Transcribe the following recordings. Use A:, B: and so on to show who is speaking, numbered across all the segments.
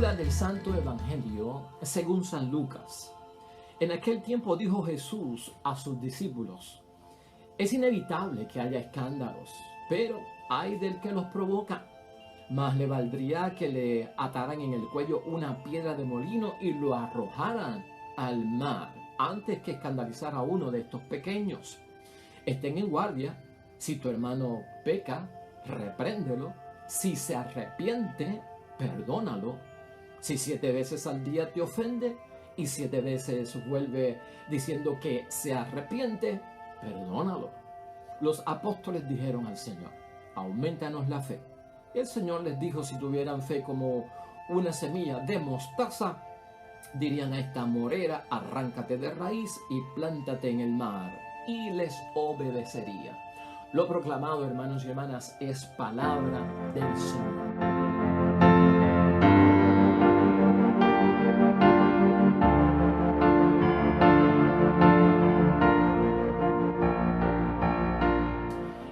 A: Lectura del Santo Evangelio según San Lucas. En aquel tiempo dijo Jesús a sus discípulos: es inevitable que haya escándalos, pero ay del que los provoca. Más le valdría que le ataran en el cuello una piedra de molino y lo arrojaran al mar antes que escandalizar a uno de estos pequeños. Estén en guardia. Si tu hermano peca, repréndelo. Si se arrepiente, perdónalo. Si 7 veces al día te ofende y 7 veces vuelve diciendo que se arrepiente, perdónalo. Los apóstoles dijeron al Señor: aumentanos la fe. Y el Señor les dijo: si tuvieran fe como una semilla de mostaza, dirían a esta morera: arráncate de raíz y plántate en el mar, y les obedecería. Lo proclamado, hermanos y hermanas, es palabra del Señor.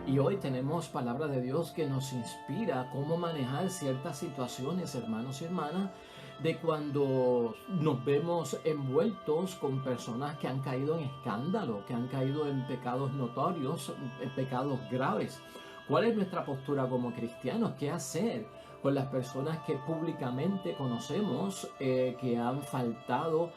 A: Y hoy tenemos palabra de Dios que nos inspira cómo manejar ciertas situaciones, hermanos y hermanas, de cuando nos vemos envueltos con personas que han caído en escándalo, que han caído en pecados notorios, en pecados graves. ¿Cuál es nuestra postura como cristianos? ¿Qué hacer con las personas que públicamente conocemos que han faltado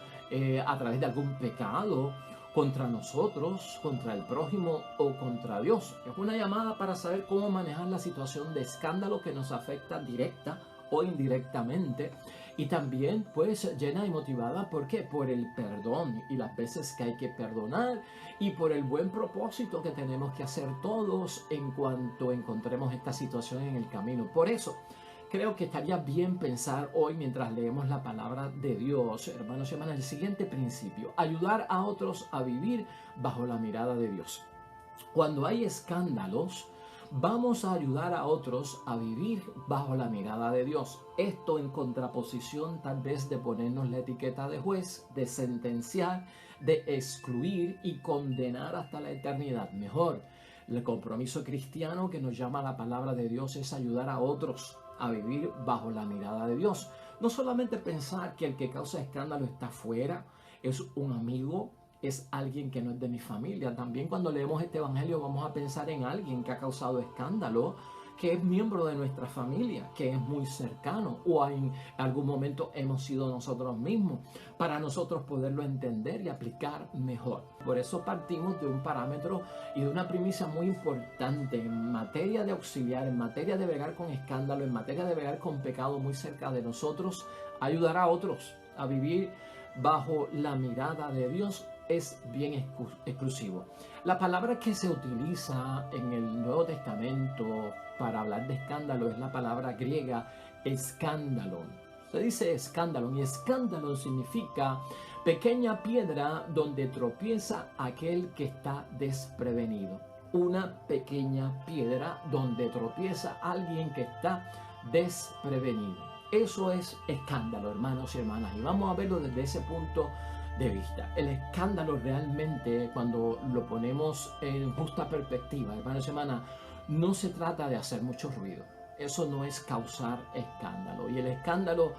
A: a través de algún pecado contra nosotros, contra el prójimo o contra Dios? Es una llamada para saber cómo manejar la situación de escándalo que nos afecta directa o indirectamente, y también pues llena y motivada, ¿por qué? Por el perdón y las veces que hay que perdonar, y por el buen propósito que tenemos que hacer todos en cuanto encontremos esta situación en el camino. Por eso creo que estaría bien pensar hoy, mientras leemos la palabra de Dios, hermanos y hermanas, el siguiente principio: ayudar a otros a vivir bajo la mirada de Dios. Cuando hay escándalos, vamos a ayudar a otros a vivir bajo la mirada de Dios. Esto en contraposición tal vez de ponernos la etiqueta de juez, de sentenciar, de excluir y condenar hasta la eternidad. Mejor, el compromiso cristiano que nos llama la palabra de Dios es ayudar a otros a vivir bajo la mirada de Dios. No solamente pensar que el que causa escándalo está fuera, es un amigo, es alguien que no es de mi familia. También cuando leemos este evangelio vamos a pensar en alguien que ha causado escándalo, que es miembro de nuestra familia, que es muy cercano, o en algún momento hemos sido nosotros mismos, para nosotros poderlo entender y aplicar mejor. Por eso partimos de un parámetro y de una primicia muy importante en materia de auxiliar, en materia de bregar con escándalo, en materia de bregar con pecado muy cerca de nosotros. Ayudar a otros a vivir bajo la mirada de Dios es bien exclusivo. La palabra que se utiliza en el Nuevo Testamento para hablar de escándalo es la palabra griega escándalon. Se dice escándalon, y escándalon significa pequeña piedra donde tropieza aquel que está desprevenido. Una pequeña piedra donde tropieza alguien que está desprevenido. Eso es escándalo, hermanos y hermanas, y vamos a verlo desde ese punto de vista. El escándalo realmente, cuando lo ponemos en justa perspectiva, hermanos y hermanas, no se trata de hacer mucho ruido. Eso no es causar escándalo. Y el escándalo,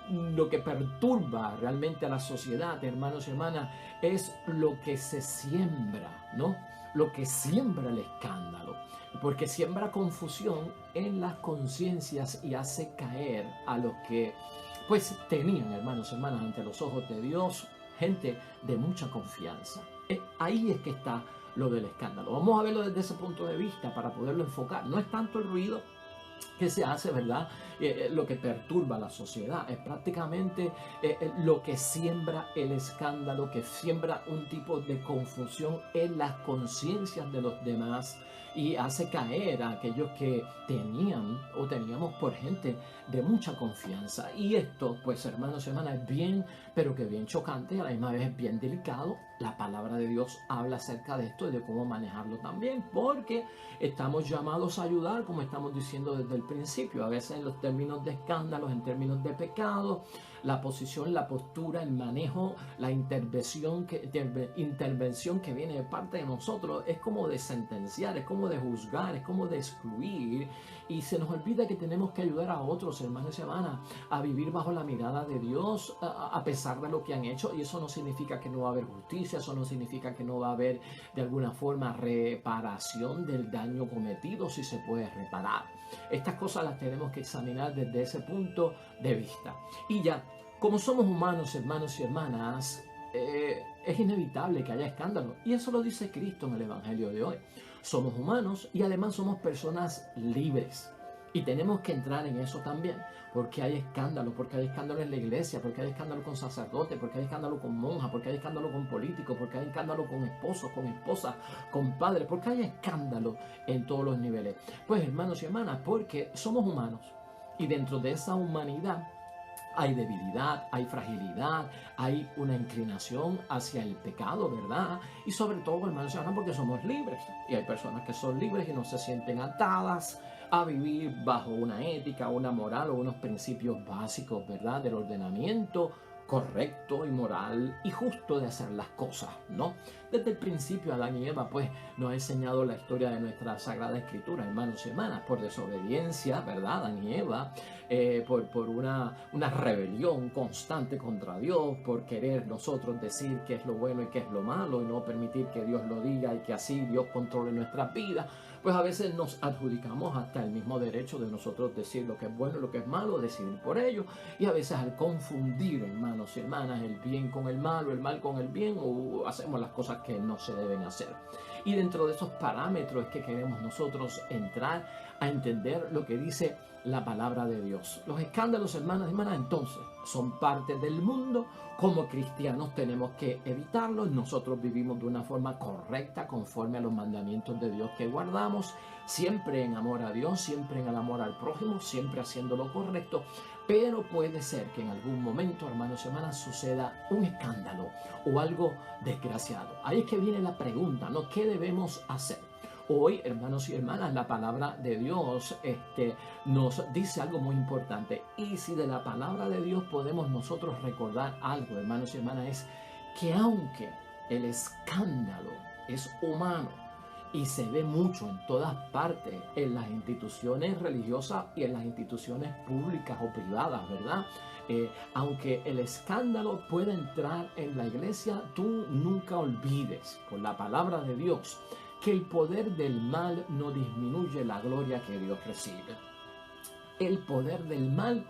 A: lo que perturba realmente a la sociedad, hermanos y hermanas, es lo que se siembra, ¿no? Lo que siembra el escándalo, porque siembra confusión en las conciencias y hace caer a los que pues tenían, hermanos y hermanas, ante los ojos de Dios, gente de mucha confianza. Ahí es que está lo del escándalo. Vamos a verlo desde ese punto de vista para poderlo enfocar. No es tanto el ruido que se hace, ¿verdad? Lo que perturba a la sociedad es prácticamente lo que siembra el escándalo, que siembra un tipo de confusión en las conciencias de los demás y hace caer a aquellos que tenían o teníamos por gente de mucha confianza. Y esto, pues, hermanos y hermanas, es bien, pero que bien chocante, a la misma vez es bien delicado. La palabra de Dios habla acerca de esto y de cómo manejarlo también, porque estamos llamados a ayudar, como estamos diciendo desde el principio, a veces en los términos de escándalos, en términos de pecado, la posición, la postura, el manejo, la intervención que viene de parte de nosotros es como de sentenciar, es como de juzgar, es como de excluir, y se nos olvida que tenemos que ayudar a otros hermanos y hermanas a vivir bajo la mirada de Dios a pesar de lo que han hecho. Y eso no significa que no va a haber justicia, eso no significa que no va a haber de alguna forma reparación del daño cometido, si se puede reparar. Estas cosas las tenemos que examinar desde ese punto de vista. Y ya, como somos humanos, hermanos y hermanas, es inevitable que haya escándalo. Y eso lo dice Cristo en el Evangelio de hoy. Somos humanos y además somos personas libres. Y tenemos que entrar en eso también, porque hay escándalo, porque hay escándalo en la iglesia, porque hay escándalo con sacerdotes, porque hay escándalo con monjas, porque hay escándalo con políticos, porque hay escándalo con esposos, con esposas, con padres, porque hay escándalo en todos los niveles. Pues hermanos y hermanas, porque somos humanos y dentro de esa humanidad hay debilidad, hay fragilidad, hay una inclinación hacia el pecado, ¿verdad? Y sobre todo, hermanos y hermanas, porque somos libres. Y hay personas que son libres y no se sienten atadas a vivir bajo una ética, una moral o unos principios básicos, ¿verdad? Del ordenamiento correcto y moral y justo de hacer las cosas, ¿no? Desde el principio Adán y Eva pues nos ha enseñado la historia de nuestra Sagrada Escritura, hermanos y hermanas, por desobediencia, ¿verdad? Adán y Eva, por una rebelión constante contra Dios, por querer nosotros decir qué es lo bueno y qué es lo malo y no permitir que Dios lo diga y que así Dios controle nuestras vidas. Pues a veces nos adjudicamos hasta el mismo derecho de nosotros decir lo que es bueno y lo que es malo, decidir por ello, y a veces al confundir, hermanos y hermanas, el bien con el malo, el mal con el bien, o hacemos las cosas que no se deben hacer. Y dentro de esos parámetros es que queremos nosotros entrar a entender lo que dice la palabra de Dios. Los escándalos, hermanas y hermanas, entonces son parte del mundo. Como cristianos tenemos que evitarlos. Nosotros vivimos de una forma correcta, conforme a los mandamientos de Dios que guardamos, siempre en amor a Dios, siempre en el amor al prójimo, siempre haciendo lo correcto. Pero puede ser que en algún momento, hermanos y hermanas, suceda un escándalo o algo desgraciado. Ahí es que viene la pregunta, ¿no? ¿Qué debemos hacer? Hoy, hermanos y hermanas, la palabra de Dios nos dice algo muy importante. Y si de la palabra de Dios podemos nosotros recordar algo, hermanos y hermanas, es que aunque el escándalo es humano y se ve mucho en todas partes, en las instituciones religiosas y en las instituciones públicas o privadas, ¿verdad? Aunque el escándalo pueda entrar en la iglesia, tú nunca olvides, por la palabra de Dios, que el poder del mal no disminuye la gloria que Dios recibe. El poder del mal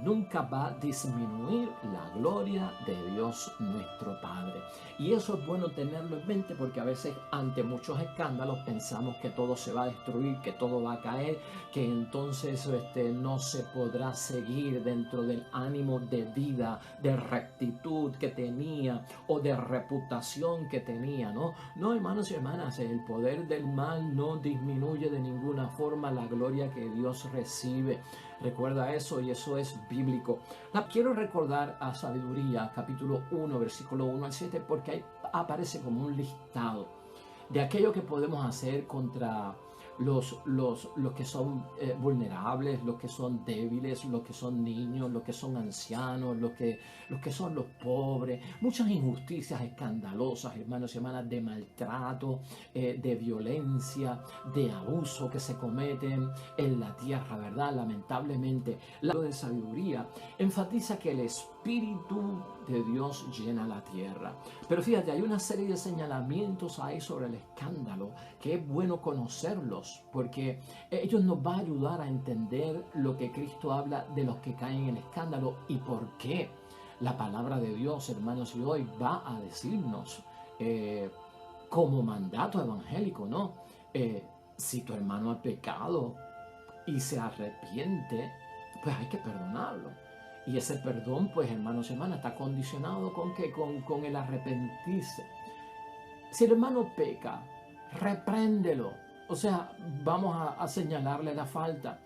A: nunca va a disminuir la gloria de Dios nuestro Padre. Y eso es bueno tenerlo en mente, porque a veces ante muchos escándalos pensamos que todo se va a destruir, que todo va a caer, que entonces no se podrá seguir dentro del ánimo de vida, de rectitud que tenía o de reputación que tenía, ¿no? No, hermanos y hermanas, el poder del mal no disminuye de ninguna forma la gloria que Dios recibe. Recuerda eso, y eso es bíblico. Quiero recordar a Sabiduría, capítulo 1, versículo 1 al 7, porque ahí aparece como un listado de aquello que podemos hacer contra los que son vulnerables, los que son débiles, los que son niños, los que son ancianos, los que son los pobres. Muchas injusticias escandalosas, hermanos y hermanas, de maltrato, de violencia, de abuso que se cometen en la tierra, ¿verdad? Lamentablemente, la de Sabiduría enfatiza que el Espíritu de Dios llena la tierra. Pero fíjate, hay una serie de señalamientos ahí sobre el escándalo que es bueno conocerlos, porque ellos nos van a ayudar a entender lo que Cristo habla de los que caen en el escándalo y por qué la palabra de Dios, hermanos, y hoy va a decirnos como mandato evangélico, ¿no? Si tu hermano ha pecado y se arrepiente, pues hay que perdonarlo. Y ese perdón, pues, hermanos y hermanas, está condicionado con ¿qué? Con el arrepentirse. Si el hermano peca, repréndelo. O sea, vamos a señalarle la falta.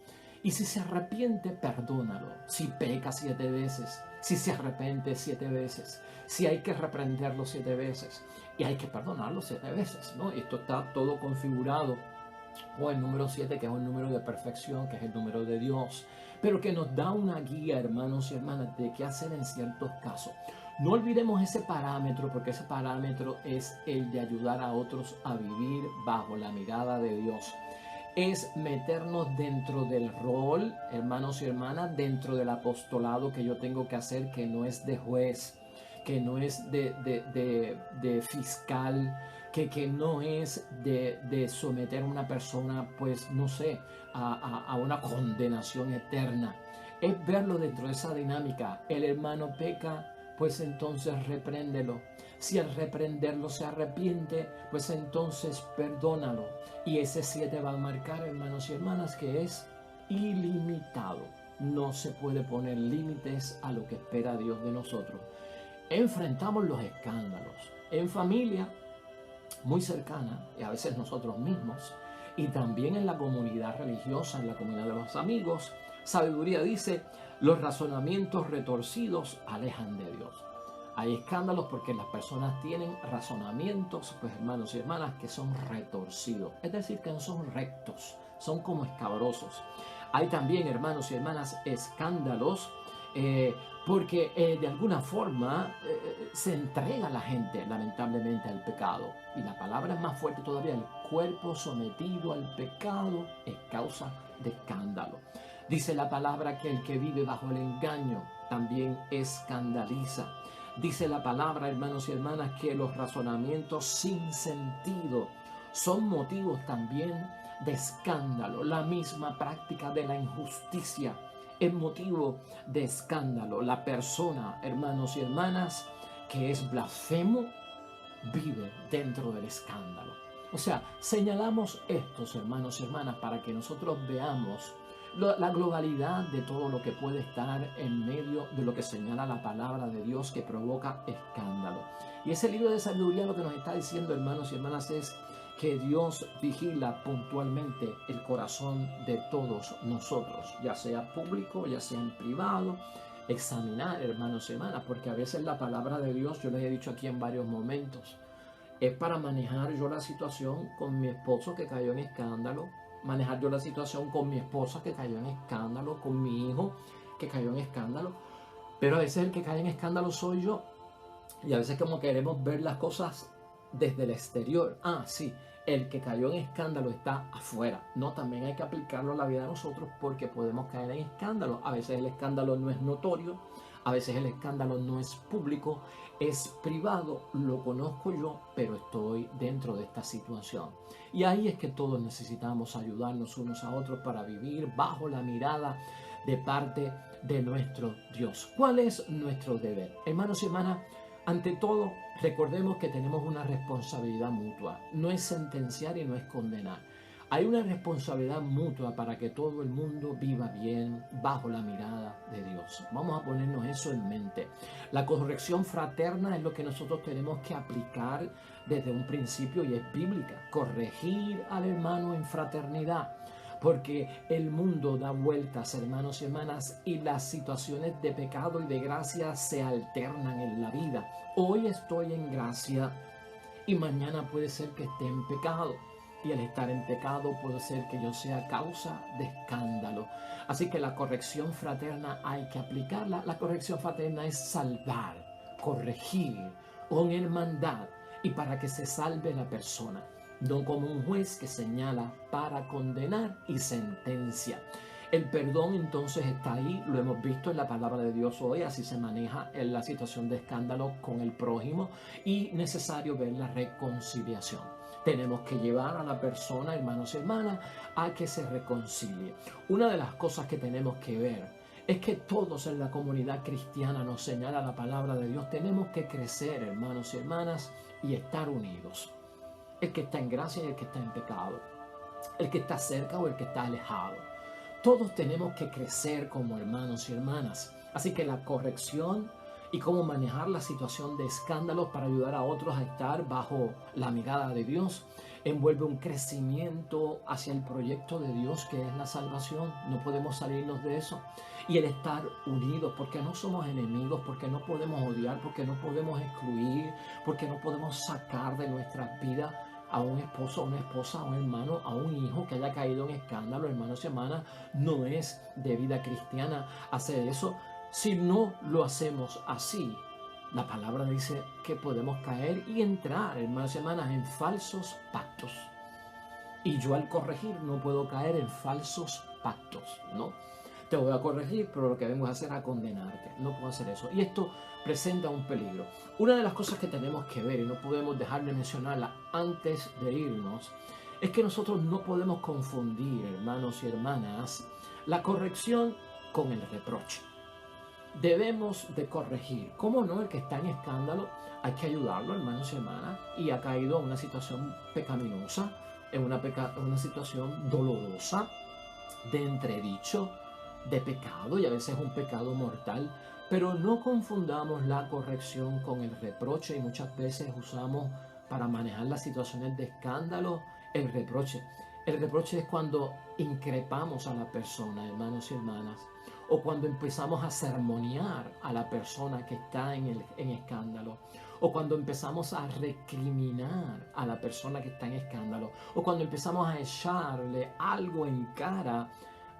A: Y si se arrepiente, perdónalo. Si peca 7 veces, si se arrepiente 7 veces, si hay que reprenderlo 7 veces y hay que perdonarlo 7 veces, ¿no? Esto está todo configurado o el número 7, que es un número de perfección, que es el número de Dios, pero que nos da una guía, hermanos y hermanas, de qué hacer en ciertos casos. No olvidemos ese parámetro, porque ese parámetro es el de ayudar a otros a vivir bajo la mirada de Dios. Es meternos dentro del rol, hermanos y hermanas, dentro del apostolado que yo tengo que hacer, que no es de juez, que no es de fiscal, que no es de someter a una persona, pues no sé, a una condenación eterna. Es verlo dentro de esa dinámica. El hermano peca, pues entonces repréndelo. Si al reprenderlo se arrepiente, pues entonces perdónalo. Y ese 7 va a marcar, hermanos y hermanas, que es ilimitado. No se puede poner límites a lo que espera Dios de nosotros. Enfrentamos los escándalos en familia muy cercana, y a veces nosotros mismos, y también en la comunidad religiosa, en la comunidad de los amigos. Sabiduría dice: los razonamientos retorcidos alejan de Dios. Hay escándalos porque las personas tienen razonamientos, pues hermanos y hermanas, que son retorcidos, es decir, que no son rectos, son como escabrosos. Hay también, hermanos y hermanas, escándalos porque de alguna forma se entrega la gente lamentablemente al pecado. Y la palabra es más fuerte todavía: el cuerpo sometido al pecado es causa de escándalo. Dice la palabra que el que vive bajo el engaño también escandaliza. Dice la palabra, hermanos y hermanas, que los razonamientos sin sentido son motivos también de escándalo. La misma práctica de la injusticia es motivo de escándalo. La persona, hermanos y hermanas, que es blasfemo, vive dentro del escándalo. O sea, señalamos estos, hermanos y hermanas, para que nosotros veamos la globalidad de todo lo que puede estar en medio de lo que señala la palabra de Dios, que provoca escándalo. Y ese libro de sabiduría lo que nos está diciendo, hermanos y hermanas, es que Dios vigila puntualmente el corazón de todos nosotros, ya sea público, ya sea en privado. Examinar, hermanos y hermanas, porque a veces la palabra de Dios, yo les he dicho aquí en varios momentos, es para manejar yo la situación con mi esposo que cayó en escándalo, manejar yo la situación con mi esposa que cayó en escándalo, con mi hijo que cayó en escándalo. Pero a veces el que cae en escándalo soy yo, y a veces como queremos ver las cosas desde el exterior. Ah, sí, el que cayó en escándalo está afuera. No, también hay que aplicarlo a la vida de nosotros, porque podemos caer en escándalo. A veces el escándalo no es notorio, a veces el escándalo no es público, es privado, lo conozco yo, pero estoy dentro de esta situación. Y ahí es que todos necesitamos ayudarnos unos a otros para vivir bajo la mirada de parte de nuestro Dios. ¿Cuál es nuestro deber? Hermanos y hermanas, ante todo, recordemos que tenemos una responsabilidad mutua. No es sentenciar y no es condenar. Hay una responsabilidad mutua para que todo el mundo viva bien bajo la mirada de Dios. Vamos a ponernos eso en mente. La corrección fraterna es lo que nosotros tenemos que aplicar desde un principio, y es bíblica. Corregir al hermano en fraternidad. Porque el mundo da vueltas, hermanos y hermanas, y las situaciones de pecado y de gracia se alternan en la vida. Hoy estoy en gracia y mañana puede ser que esté en pecado. Y al estar en pecado puede ser que yo sea causa de escándalo. Así que la corrección fraterna hay que aplicarla. La corrección fraterna es salvar, corregir con hermandad, y para que se salve la persona. No como un juez que señala para condenar y sentencia. El perdón entonces está ahí, lo hemos visto en la palabra de Dios hoy, así se maneja en la situación de escándalo con el prójimo, y necesario ver la reconciliación. Tenemos que llevar a la persona, hermanos y hermanas, a que se reconcilie. Una de las cosas que tenemos que ver es que todos en la comunidad cristiana, nos señala la palabra de Dios, tenemos que crecer, hermanos y hermanas, y estar unidos. El que está en gracia y el que está en pecado, el que está cerca o el que está alejado. Todos tenemos que crecer como hermanos y hermanas. Así que la corrección y cómo manejar la situación de escándalos para ayudar a otros a estar bajo la mirada de Dios envuelve un crecimiento hacia el proyecto de Dios, que es la salvación. No podemos salirnos de eso. Y el estar unidos, porque no somos enemigos, porque no podemos odiar, porque no podemos excluir, porque no podemos sacar de nuestras vidas a un esposo, a una esposa, a un hermano, a un hijo que haya caído en escándalo, hermanos y hermanas, no es de vida cristiana hacer eso. Si no lo hacemos así, la palabra dice que podemos caer y entrar, hermanos y hermanas, en falsos pactos. Y yo al corregir no puedo caer en falsos pactos, ¿no? Te voy a corregir, pero lo que vengo a hacer es a condenarte. No puedo hacer eso. Y esto presenta un peligro. Una de las cosas que tenemos que ver, y no podemos dejar de mencionarla antes de irnos, es que nosotros no podemos confundir, hermanos y hermanas, la corrección con el reproche. Debemos de corregir. ¿Cómo no? El que está en escándalo, hay que ayudarlo, hermanos y hermanas, y ha caído en una situación pecaminosa, en una situación dolorosa, de entredicho, de pecado, y a veces un pecado mortal. Pero no confundamos la corrección con el reproche, y muchas veces usamos para manejar las situaciones de escándalo el reproche. El reproche es cuando increpamos a la persona, hermanos y hermanas, o cuando empezamos a sermonear a la persona que está en escándalo, o cuando empezamos a recriminar a la persona que está en escándalo, o cuando empezamos a echarle algo en cara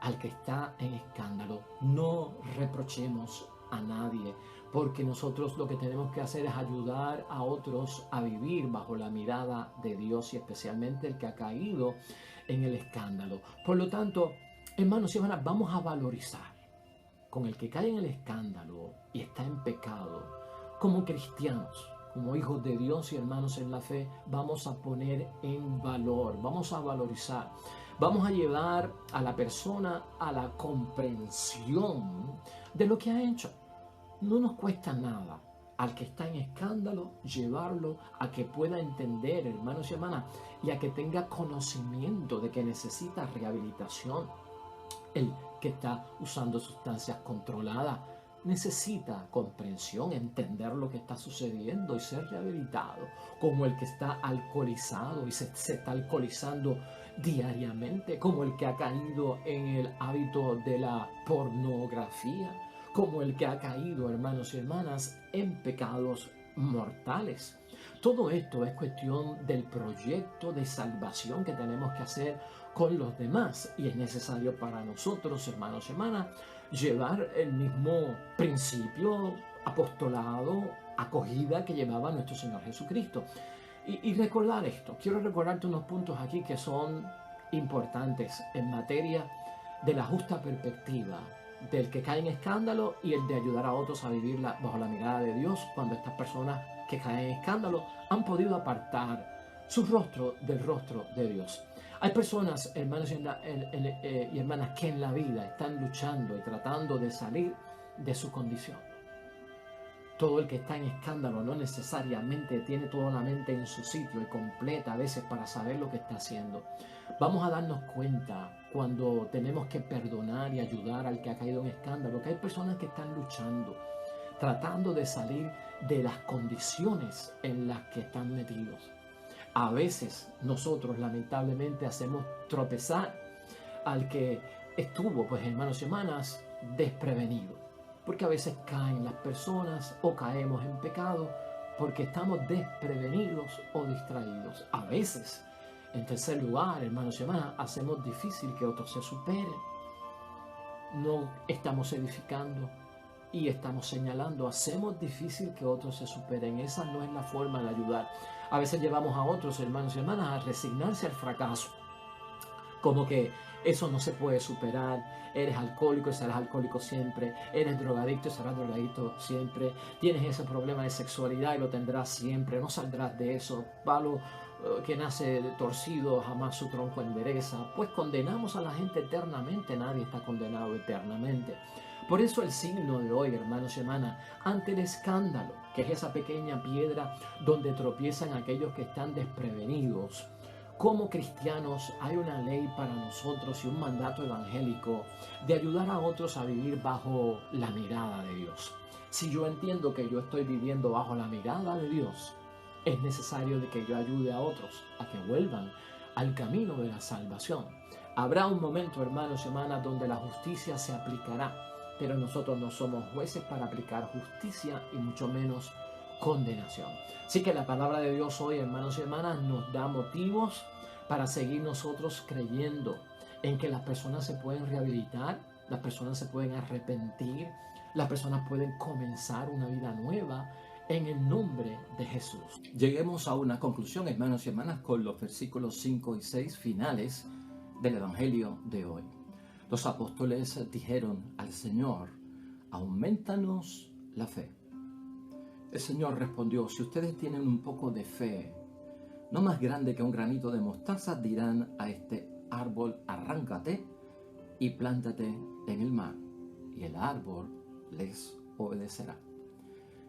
A: al que está en escándalo. No reprochemos a nadie, porque nosotros lo que tenemos que hacer es ayudar a otros a vivir bajo la mirada de Dios, y especialmente el que ha caído en el escándalo. Por lo tanto, hermanos y hermanas, vamos a valorizar con el que cae en el escándalo y está en pecado. Como cristianos, como hijos de Dios y hermanos en la fe, vamos a poner en valor, vamos a valorizar, vamos a llevar a la persona a la comprensión de lo que ha hecho. No nos cuesta nada al que está en escándalo llevarlo a que pueda entender, hermanos y hermanas, y a que tenga conocimiento de que necesita rehabilitación. El que está usando sustancias controladas necesita comprensión, entender lo que está sucediendo y ser rehabilitado, como el que está alcoholizado y se está alcoholizando diariamente, como el que ha caído en el hábito de la pornografía, como el que ha caído, hermanos y hermanas, en pecados mortales. Todo esto es cuestión del proyecto de salvación que tenemos que hacer con los demás, y es necesario para nosotros, hermanos y hermanas, llevar el mismo principio, apostolado, acogida que llevaba nuestro Señor Jesucristo. Y recordar esto, quiero recordarte unos puntos aquí que son importantes en materia de la justa perspectiva del que cae en escándalo y el de ayudar a otros a vivirla bajo la mirada de Dios, cuando estas personas que caen en escándalo han podido apartar su rostro del rostro de Dios. Hay personas, hermanos y hermanas, que en la vida están luchando y tratando de salir de su condición. Todo el que está en escándalo no necesariamente tiene toda la mente en su sitio y completa a veces para saber lo que está haciendo. Vamos a darnos cuenta cuando tenemos que perdonar y ayudar al que ha caído en escándalo, que hay personas que están luchando, tratando de salir de las condiciones en las que están metidos. A veces nosotros lamentablemente hacemos tropezar al que estuvo, pues hermanos y hermanas, desprevenido. Porque a veces caen las personas o caemos en pecado porque estamos desprevenidos o distraídos. A veces, en tercer lugar, hermanos y hermanas, hacemos difícil que otros se superen. No estamos edificando y estamos señalando, hacemos difícil que otros se superen. Esa no es la forma de ayudar. A veces llevamos a otros, hermanos y hermanas, a resignarse al fracaso. Como que eso no se puede superar. Eres alcohólico y serás alcohólico siempre. Eres drogadicto y serás drogadicto siempre. Tienes ese problema de sexualidad y lo tendrás siempre. No saldrás de eso. Palo que nace torcido jamás su tronco endereza. Pues condenamos a la gente eternamente. Nadie está condenado eternamente. Por eso el signo de hoy, hermanos y hermanas, ante el escándalo, que es esa pequeña piedra donde tropiezan aquellos que están desprevenidos. Como cristianos hay una ley para nosotros y un mandato evangélico de ayudar a otros a vivir bajo la mirada de Dios. Si yo entiendo que yo estoy viviendo bajo la mirada de Dios, es necesario de que yo ayude a otros a que vuelvan al camino de la salvación. Habrá un momento, hermanos y hermanas, donde la justicia se aplicará, pero nosotros no somos jueces para aplicar justicia y mucho menos condenación. Así que la palabra de Dios hoy, hermanos y hermanas, nos da motivos para seguir nosotros creyendo en que las personas se pueden rehabilitar, las personas se pueden arrepentir, las personas pueden comenzar una vida nueva en el nombre de Jesús. Lleguemos a una conclusión, hermanos y hermanas, con los versículos 5 y 6 finales del Evangelio de hoy. Los apóstoles dijeron al Señor: aumentanos la fe. El Señor respondió: si ustedes tienen un poco de fe, no más grande que un granito de mostaza, dirán a este árbol: arráncate y plántate en el mar, y el árbol les obedecerá.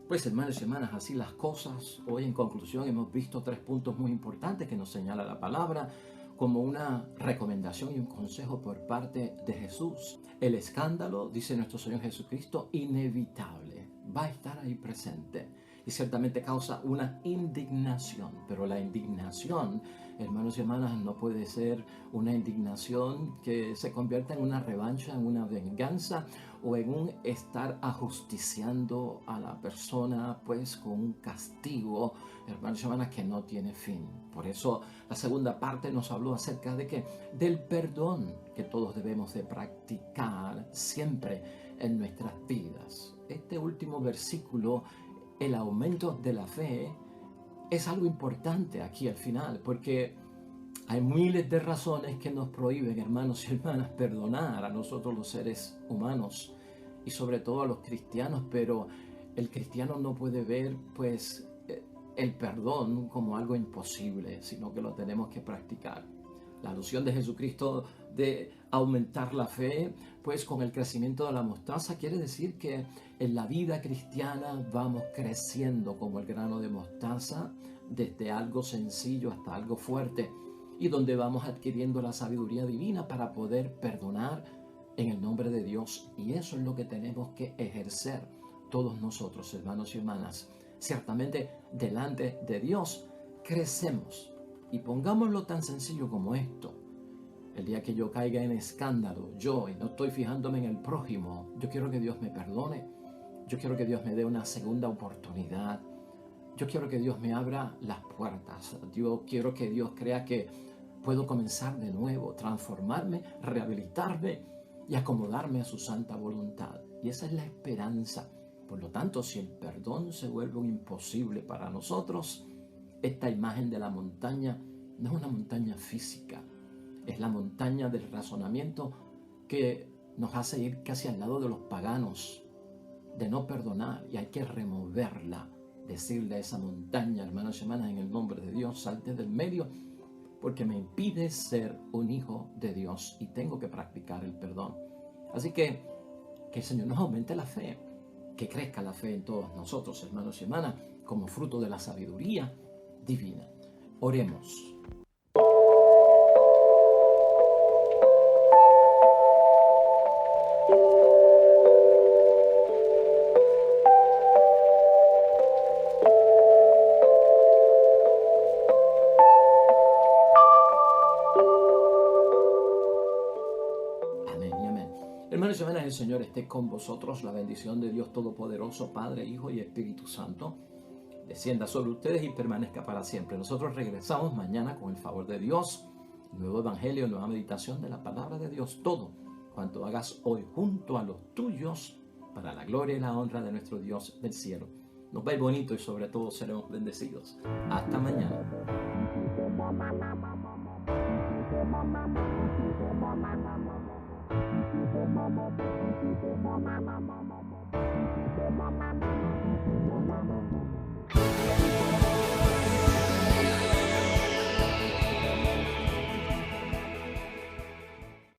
A: Pues, hermanos y hermanas, así las cosas. Hoy, en conclusión, hemos visto 3 puntos muy importantes que nos señala la palabra como una recomendación y un consejo por parte de Jesús. El escándalo, dice nuestro Señor Jesucristo, inevitable, va a estar ahí presente y ciertamente causa una indignación, pero la indignación, hermanos y hermanas, no puede ser una indignación que se convierta en una revancha, en una venganza o en un estar ajusticiando a la persona pues con un castigo, hermanos y hermanas, que no tiene fin. Por eso la segunda parte nos habló acerca de que del perdón que todos debemos de practicar siempre en nuestras vidas. Este último versículo, el aumento de la fe, es algo importante aquí al final, porque hay miles de razones que nos prohíben, hermanos y hermanas, perdonar a nosotros los seres humanos y sobre todo a los cristianos, pero el cristiano no puede ver pues el perdón como algo imposible, sino que lo tenemos que practicar. La alusión de Jesucristo de aumentar la fe, pues con el crecimiento de la mostaza, quiere decir que en la vida cristiana vamos creciendo como el grano de mostaza, desde algo sencillo hasta algo fuerte, y donde vamos adquiriendo la sabiduría divina para poder perdonar en el nombre de Dios. Y eso es lo que tenemos que ejercer todos nosotros, hermanos y hermanas. Ciertamente, delante de Dios crecemos. Y pongámoslo tan sencillo como esto: el día que yo caiga en escándalo, y no estoy fijándome en el prójimo, yo quiero que Dios me perdone, yo quiero que Dios me dé una segunda oportunidad, yo quiero que Dios me abra las puertas, yo quiero que Dios crea que puedo comenzar de nuevo, transformarme, rehabilitarme y acomodarme a su santa voluntad. Y esa es la esperanza. Por lo tanto, si el perdón se vuelve un imposible para nosotros, esta imagen de la montaña no es una montaña física, es la montaña del razonamiento que nos hace ir casi al lado de los paganos, de no perdonar, y hay que removerla, decirle a esa montaña: hermanos y hermanas, en el nombre de Dios, salte del medio, porque me impide ser un hijo de Dios y tengo que practicar el perdón. Así que el Señor nos aumente la fe, que crezca la fe en todos nosotros, hermanos y hermanas, como fruto de la sabiduría divina. Oremos. Amén y amén. Hermanos y hermanas, el Señor esté con vosotros. La bendición de Dios Todopoderoso, Padre, Hijo y Espíritu Santo, descienda sobre ustedes y permanezca para siempre. Nosotros regresamos mañana con el favor de Dios. Nuevo evangelio, nueva meditación de la palabra de Dios. Todo cuanto hagas hoy junto a los tuyos, para la gloria y la honra de nuestro Dios del cielo. Nos va a ir bonito y sobre todo seremos bendecidos. Hasta mañana.